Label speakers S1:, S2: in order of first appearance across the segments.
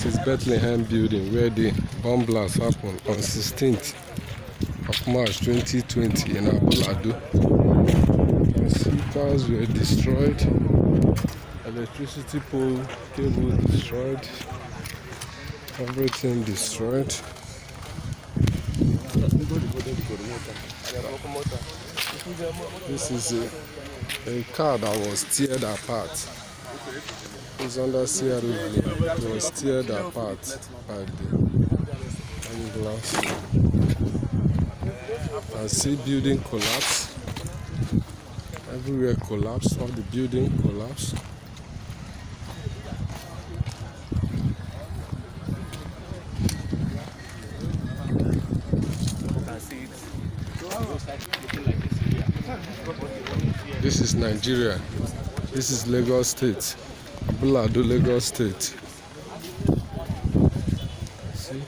S1: is Bethlehem building where the bomb blast happened on 16th of March 2020 in Abule-ado. Cars were destroyed, electricity pole cable destroyed, everything destroyed. This is a car that was teared apart. It's under Sierra Leone. It was teared apart by the glass. I see building collapse. Everywhere collapsed. All the building collapsed. This is Nigeria. This is Lagos State. Abule-ado, Lagos State. See?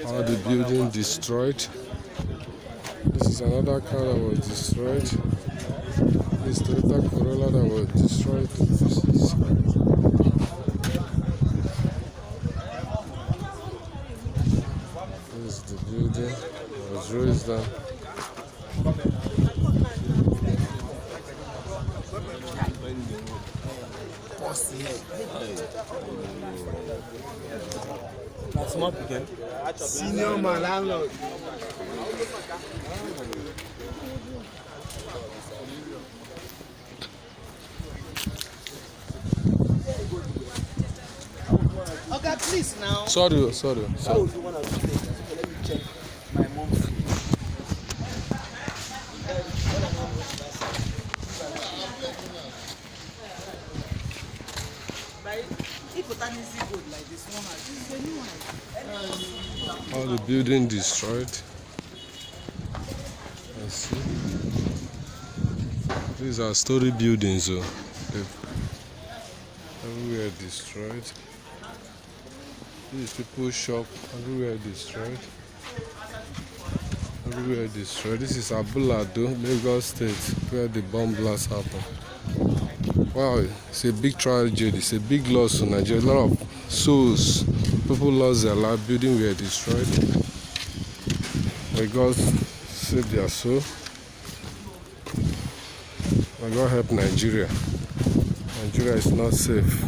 S1: All the building destroyed. This is another car that was destroyed. This Toyota Corolla that was destroyed. This is the building that was raised down.
S2: Senior man, landlord. Okay, please now.
S1: Sorry.
S2: How would you want to do it? Let me check my mom's.
S1: All the building destroyed. Let's see. These are story buildings, so everywhere destroyed. These people's shop, everywhere destroyed. Everywhere destroyed. This is Abule-ado, Lagos State, where the bomb blast happened. Wow, it's a big tragedy. It's a big loss to Nigeria. A lot of souls, people lost their life, buildings were destroyed. May God save their soul. May God help Nigeria. Nigeria is not safe.